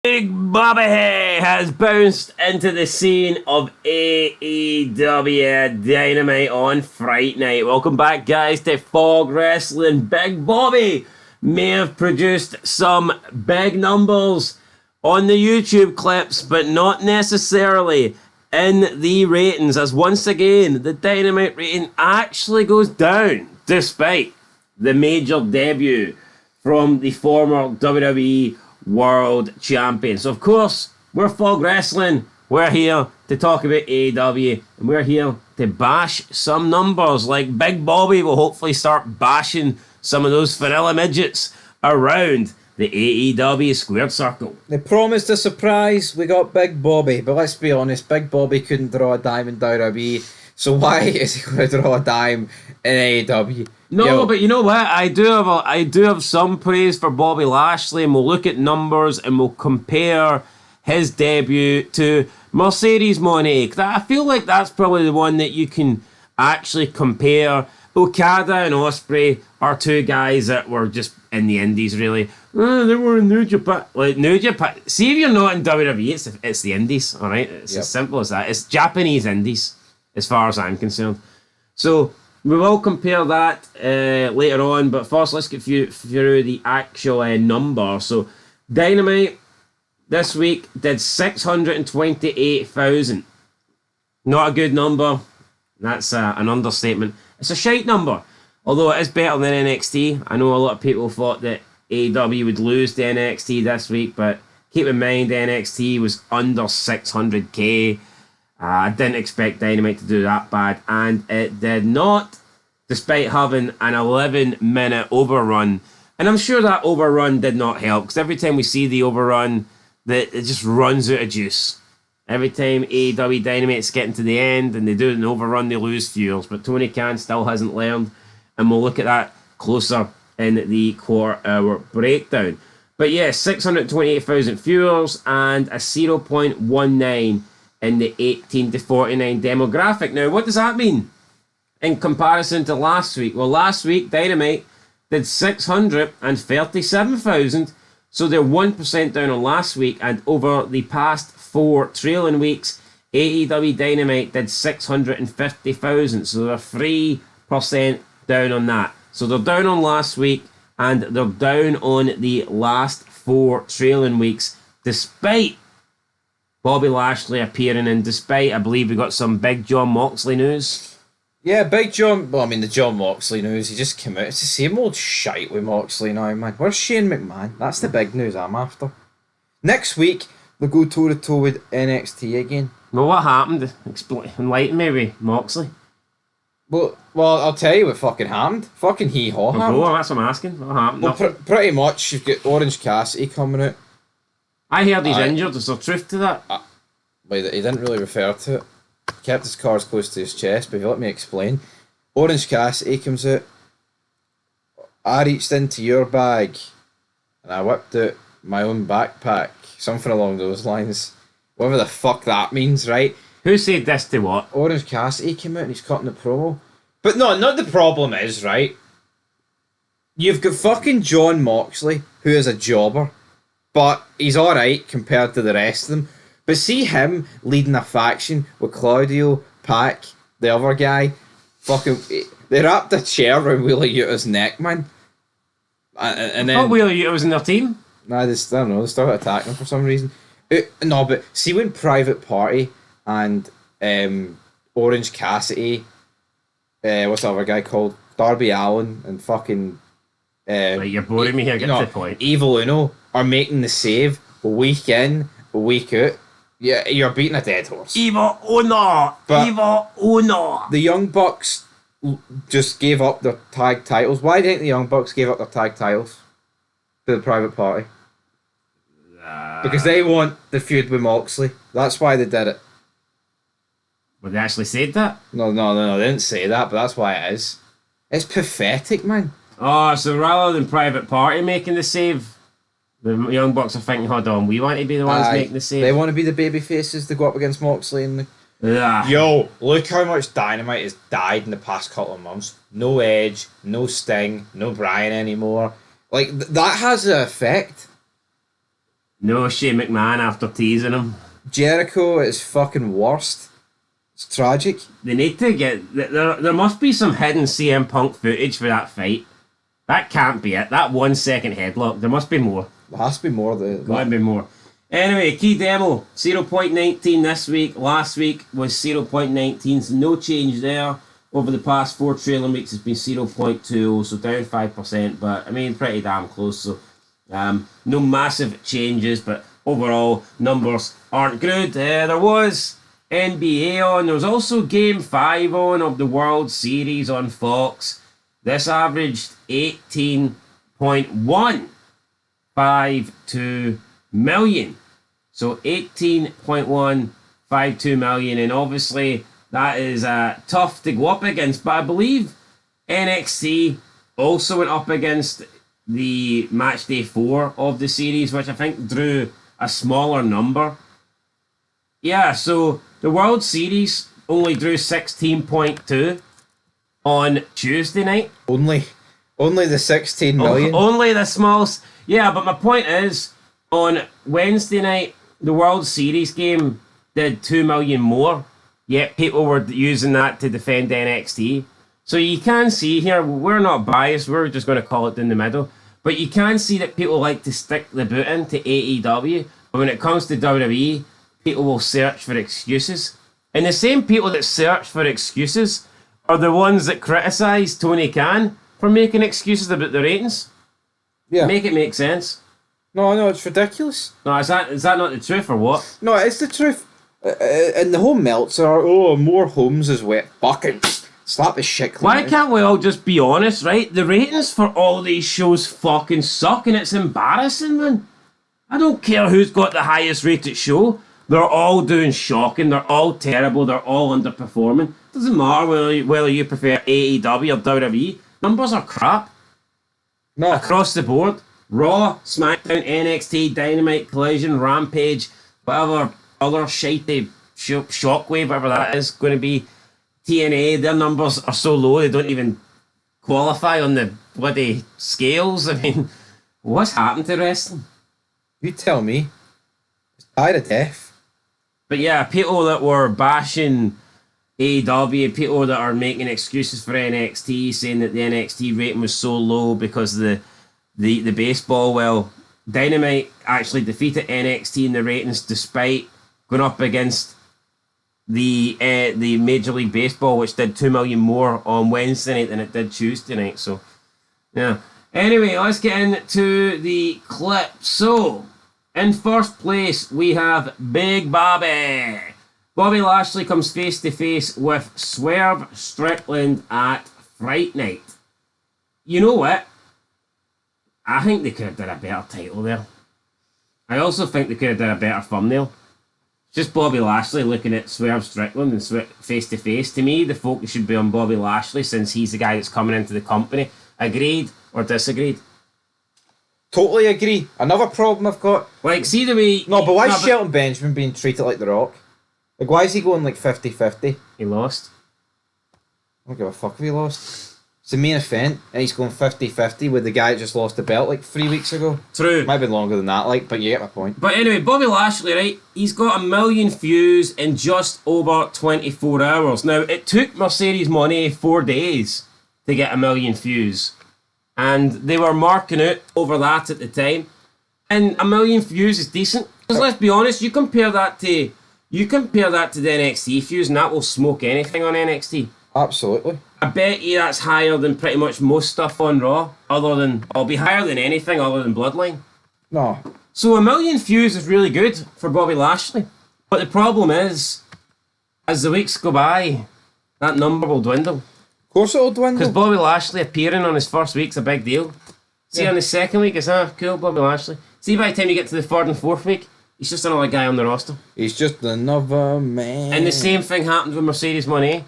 Big Bobby has bounced into the scene of AEW Dynamite on Fright Night. Welcome back, guys, to Fog Wrestling. Big Bobby may have produced some big numbers on the YouTube clips, but not necessarily in the ratings, as once again, the Dynamite rating actually goes down, despite the major debut from the former WWE World Champion. So, of course, we're Fog Wrestling. We're here to talk about AEW, and we're here to bash some numbers. Like Big Bobby will hopefully start bashing some of those vanilla midgets around the AEW squared circle. They promised a surprise. We got Big Bobby, but let's be honest, Big Bobby couldn't draw a dime in WWE, so why is he going to draw a dime in AEW? No, but you know what? I do have some praise for Bobby Lashley, and we'll look at numbers and we'll compare his debut to Mercedes Moné. I feel like that's probably the one that you can actually compare. Okada and Ospreay are two guys that were just in the indies, really. They were in New Japan. Like, New Japan. See, if you're not in WWE, it's the indies, all right? It's as simple as that. It's Japanese indies, as far as I'm concerned. So we will compare that later on, but first let's get through the actual number. So Dynamite this week did 628,000. Not a good number. That's an understatement. It's a shite number, although it is better than NXT. I know a lot of people thought that AEW would lose to NXT this week, but keep in mind NXT was under 600k. I didn't expect Dynamite to do that bad, and it did not, despite having an 11-minute overrun. And I'm sure that overrun did not help, because every time we see the overrun, it just runs out of juice. Every time AEW Dynamite's getting to the end and they do an overrun, they lose viewers. But Tony Khan still hasn't learned, and we'll look at that closer in the quarter-hour breakdown. But yeah, 628,000 viewers and a 0.19 in the 18 to 49 demographic. Now, what does that mean in comparison to last week? Well, last week, Dynamite did 637,000, so they're 1% down on last week, and over the past 4 trailing weeks, AEW Dynamite did 650,000, so they're 3% down on that. So they're down on last week, and they're down on the last 4 trailing weeks, despite Bobby Lashley appearing, and despite, I believe, we got some big John Moxley news. Yeah, Big John. Well, I mean, the John Moxley news, he just came out. It's the same old shite with Moxley now, man. Where's Shane McMahon? That's the big news I'm after. Next week, they'll go toe-to-toe with NXT again. Well, what happened? Enlighten me with Moxley. Well, I'll tell you what fucking happened. Fucking hee-haw happened. Oh, that's what I'm asking. What happened? Well, pretty much, you've got Orange Cassidy coming out. I heard he's injured. Is there truth to that? Wait, he didn't really refer to it. He kept his cards close to his chest, but if you let me explain. Orange Cassidy comes out. I reached into your bag and I whipped out my own backpack. Something along those lines. Whatever the fuck that means, right? Who said this to what? Orange Cassidy came out and he's cutting the promo. But no, not the problem is, right? You've got fucking John Moxley, who is a jobber, but he's alright compared to the rest of them. But see him leading a faction with Claudio, Pac, the other guy, fucking, they wrapped a chair around Wheeler Yuta's neck, man. And then Wheeler Yuta was in their team? Nah, I don't know, they started attacking him for some reason. No, but see when Private Party and Orange Cassidy, what's the other guy called? Darby Allin and fucking... Like, you're boring me here, get to the point. Evil Uno are making the save week in, week out. Yeah, you're beating a dead horse. Evil Uno! Evil Uno! The Young Bucks just gave up their tag titles. Why do you think the Young Bucks gave up their tag titles to the Private Party? Because they want the feud with Moxley. That's why they did it. Well, they actually said that? No, they didn't say that, but that's why it is. It's pathetic, man. Oh, so rather than Private Party making the save, the Young Bucks are thinking, hold on, we want to be the ones making the save. They want to be the baby faces to go up against Moxley and the... Yeah. Yo, look how much Dynamite has died in the past couple of months. No Edge, no Sting, no Bryan anymore. Like, that has an effect. No Shane McMahon after teasing him. Jericho is fucking worst. It's tragic. They need to get... There must be some hidden CM Punk footage for that fight. That can't be it. That 1 second headlock. There must be more. There has to be more. There might be more. Anyway, key demo. 0.19 this week. Last week was 0.19. So no change there. Over the past 4 trailing weeks, it's been 0.20. So down 5%. But, I mean, pretty damn close. So no massive changes. But overall, numbers aren't good. There was NBA on. There was also Game 5 on of the World Series on Fox. This averaged 18.152 million. So 18.152 million. And obviously that is tough to go up against. But I believe NXT also went up against the match day 4 of the series, which I think drew a smaller number. Yeah, so the World Series only drew 16.2 on Tuesday night. Only the 16 million. Only the smallest. Yeah, but my point is, on Wednesday night, the World Series game did 2 million more. Yet people were using that to defend NXT. So you can see here, we're not biased. We're just going to call it in the middle. But you can see that people like to stick the boot into AEW. But when it comes to WWE, people will search for excuses. And the same people that search for excuses are the ones that criticise Tony Khan for making excuses about the ratings. Yeah. Make it make sense. No, it's ridiculous. No, is that not the truth or what? No, it's the truth. And the whole melts are, more homes is wet. Fucking slap the shit. Why can't we all just be honest, right? The ratings for all these shows fucking suck and it's embarrassing, man. I don't care who's got the highest rated show. They're all doing shocking. They're all terrible. They're all underperforming. Doesn't matter whether you prefer AEW or WWE. Numbers are crap. No. Across the board. Raw, SmackDown, NXT, Dynamite, Collision, Rampage, whatever other shitey Shockwave, whatever that is going to be. TNA, their numbers are so low they don't even qualify on the bloody scales. I mean, what's happened to wrestling? You tell me. It's died of death. But yeah, people that were bashing AEW, people that are making excuses for NXT, saying that the NXT rating was so low because of the baseball. Well, Dynamite actually defeated NXT in the ratings despite going up against the Major League Baseball, which did 2 million more on Wednesday night than it did Tuesday night. So, yeah. Anyway, let's get into the clip. So, in first place, we have Big Bobby. Bobby Lashley comes face to face with Swerve Strickland at Fright Night. You know what? I think they could have done a better title there. I also think they could have done a better thumbnail. Just Bobby Lashley looking at Swerve Strickland and face to face. To me, the focus should be on Bobby Lashley since he's the guy that's coming into the company. Agreed or disagreed? Totally agree. Another problem I've got. Like, see the way... No, but why is Shelton Benjamin being treated like The Rock? Like, why is he going like 50-50? He lost. I don't give a fuck if he lost. It's the main event, and he's going 50-50 with the guy that just lost the belt like 3 weeks ago. True. Might have been longer than that, but you get my point. But anyway, Bobby Lashley, right? He's got 1 million views in just over 24 hours. Now, it took Mercedes Moné 4 days to get 1 million views. And they were marking out over that at the time. And 1 million views is decent. Because let's be honest, you compare that to the NXT views and that will smoke anything on NXT. Absolutely. I bet you that's higher than pretty much most stuff on Raw. I'll be higher than anything other than Bloodline. No. So 1 million views is really good for Bobby Lashley. But the problem is, as the weeks go by, that number will dwindle. Of course it'll dwindle. Because Bobby Lashley appearing on his first week's a big deal. See, on the second week, it's cool, Bobby Lashley. See, by the time you get to the third and fourth week, he's just another guy on the roster. He's just another man. And the same thing happened with Mercedes Moné.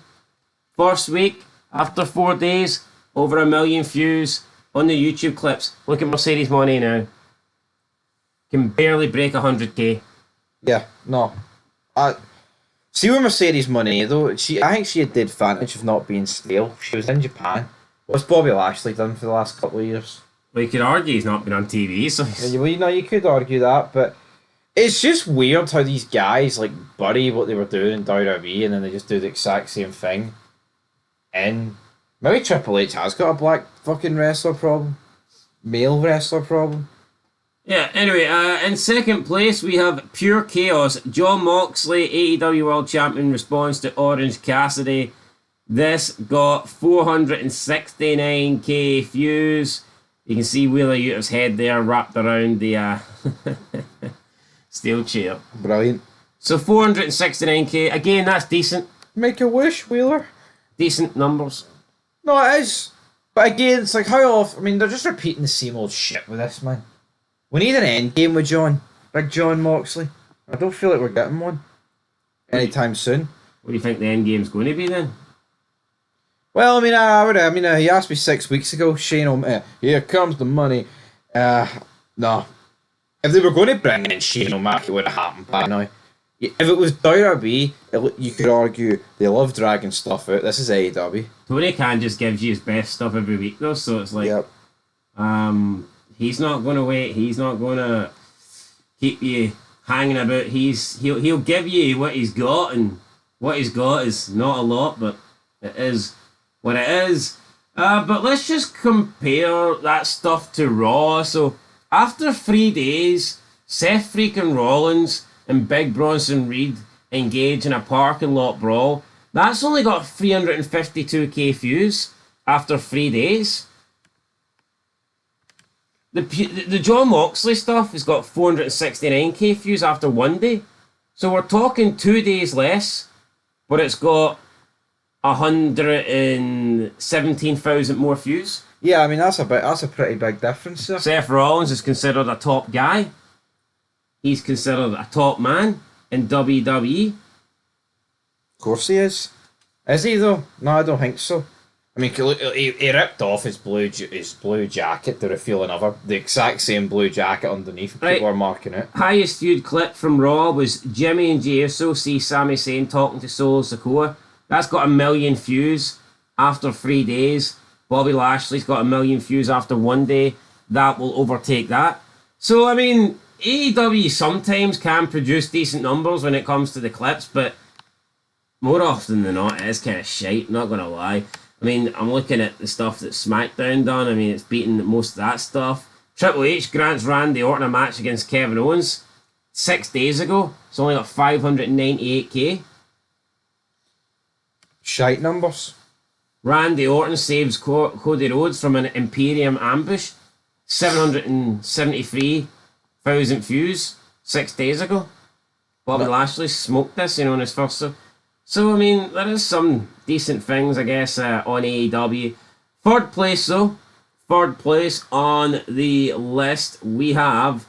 First week, after 4 days, over 1 million views on the YouTube clips. Look at Mercedes Moné now. Can barely break 100k. Yeah, no. See with Mercedes Moné though, I think she had the advantage of not being stale. She was in Japan. What's Bobby Lashley done for the last couple of years? Well, you could argue he's not been on TV, so... You could argue that, but It's just weird how these guys like bury what they were doing in WWE and then they just do the exact same thing. And maybe Triple H has got a black fucking wrestler problem, male wrestler problem. Yeah, anyway, in second place we have Pure Chaos. John Moxley, AEW World Champion, responds to Orange Cassidy. This got 469k views. You can see Wheeler Yuta's head there wrapped around the steel chair. Brilliant. So 469k, again, that's decent. Make a wish, Wheeler. Decent numbers. No, it is. But again, it's like how often, I mean, they're just repeating the same old shit with this, man. We need an end game with Big John Moxley. I don't feel like we're getting one anytime soon. What do you think the end game's going to be then? Well, I mean, he asked me 6 weeks ago, Shane here comes the money. No. If they were going to bring in Shane O'Mac, it would have happened by now. If it was WWE, you could argue they love dragging stuff out. This is AEW. Tony Khan just gives you his best stuff every week, though, so it's like, yep. He's not going to wait. He's not going to keep you hanging about. He'll give you what he's got, and what he's got is not a lot, but it is what it is. But let's just compare that stuff to Raw. So after 3 days, Seth freaking Rollins and Big Bronson Reed engage in a parking lot brawl. That's only got 352k views after 3 days. The John Moxley stuff has got 469k views after 1 day. So we're talking 2 days less, but it's got 117,000 more views. Yeah, I mean that's a pretty big difference there. Seth Rollins is considered a top guy. He's considered a top man in WWE. Of course he is. Is he though? No, I don't think so. I mean, he ripped off his blue jacket to reveal the exact same blue jacket underneath. Right. People are marking it. Highest viewed clip from Raw was Jimmy and Jey Uso see Sami Zayn talking to Solo Sikoa. That's got 1 million views after 3 days. Bobby Lashley's got 1 million views after 1 day. That will overtake that. So, I mean, AEW sometimes can produce decent numbers when it comes to the clips, but more often than not, it is kind of shite, not going to lie. I mean, I'm looking at the stuff that SmackDown done. I mean, it's beaten most of that stuff. Triple H grants Randy Orton a match against Kevin Owens 6 days ago. It's only got 598k. Shite numbers. Randy Orton saves Cody Rhodes from an Imperium ambush. 773,000 views 6 days ago. Bobby Lashley smoked this, in his first. So, I mean, there is some decent things, I guess, on AEW. Third place, though. Third place on the list, we have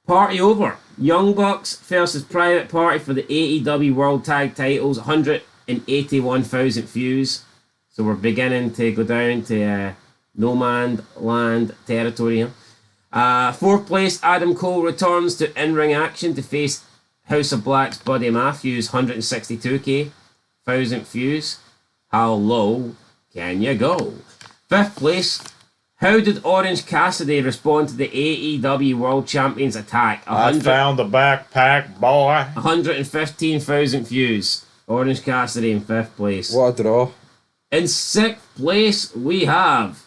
Party Over. Young Bucks versus Private Party for the AEW World Tag Titles. 181,000 views. So we're beginning to go down to no man land territory here. Fourth place, Adam Cole returns to in-ring action to face House of Black's Buddy Matthews, 162k, 1,000 views. How low can you go? Fifth place, how did Orange Cassidy respond to the AEW World Champions attack? I found the backpack, boy. 115,000 views. Orange Cassidy in fifth place. What a draw. In sixth place, we have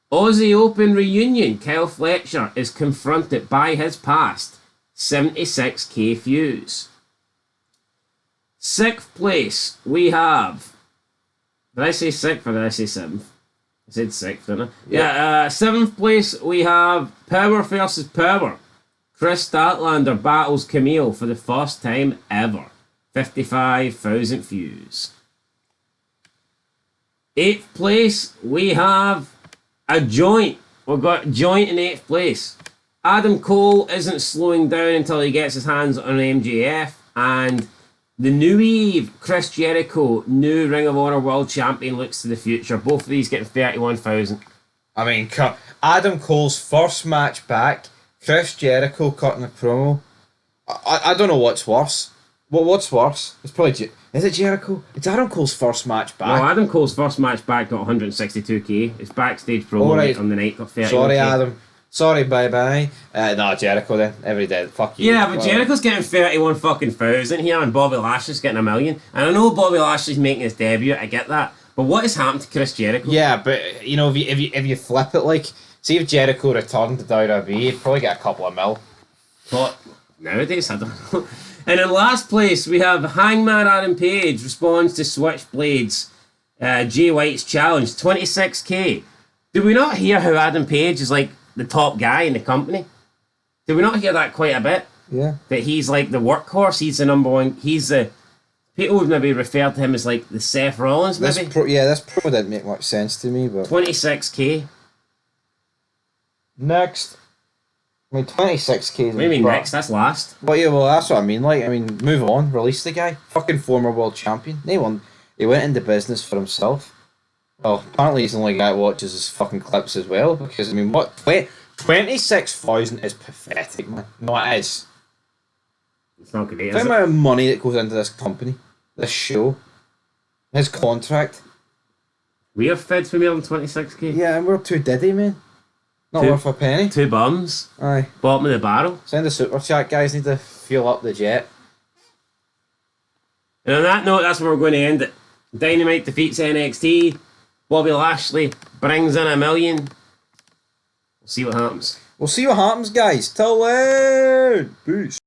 Aussie Open reunion. Kyle Fletcher is confronted by his past. 76k views. Sixth place, we have. Did I say sixth or did I say seventh? I said sixth, didn't I? Yeah. Seventh place, we have Power versus Power. Chris Statlander battles Camille for the first time ever. 55,000 views. Eighth place, we have a joint. We've got a joint in eighth place. Adam Cole isn't slowing down until he gets his hands on MJF, and the new Eve, Chris Jericho, new Ring of Honor World Champion, looks to the future. Both of these getting 31,000. I mean, Adam Cole's first match back, Chris Jericho cutting a promo. I don't know what's worse. What's worse? It's probably is it Jericho? It's Adam Cole's first match back. No, Adam Cole's first match back got 162k. It's backstage promo on the night of 31k. Sorry, Adam. Sorry, bye-bye. No, Jericho then. Every day. Fuck you. Yeah, but Jericho's getting 31 fucking thousand here, and Bobby Lashley's getting $1 million. And I know Bobby Lashley's making his debut. I get that. But what has happened to Chris Jericho? Yeah, but you know, if you flip it, like, see if Jericho returned to WWE, he'd probably get a couple of mil. But nowadays, I don't know. And in last place, we have Hangman Adam Page responds to Switchblade's Jay White's challenge, 26k. Did we not hear how Adam Page is like the top guy in the company? Did we not hear that quite a bit? Yeah. That he's like the workhorse, he's the number one, he's the... People would maybe refer to him as like the Seth Rollins, maybe? This promo didn't make much sense to me, but... 26k. Next. I mean, 26k. What do you mean next? That's last. Well, yeah, well, that's what I mean. Like, I mean, move on. Release the guy. Fucking former world champion. He went into business for himself. Well, apparently he's the only guy that watches his fucking clips as well. Because, I mean, 26,000 is pathetic, man. No, it is. It's not great, The is it? amount of money that goes into this company, this show, his contract. We have fed for more than 26k. Yeah, and we're too diddy, man. Not worth a penny. 2 bums. Aye. Bottom of the barrel. Send a super chat, guys. Need to fuel up the jet. And on that note, that's where we're going to end it. Dynamite defeats NXT. Bobby Lashley brings in $1 million. We'll see what happens. We'll see what happens, guys. Till then. Peace.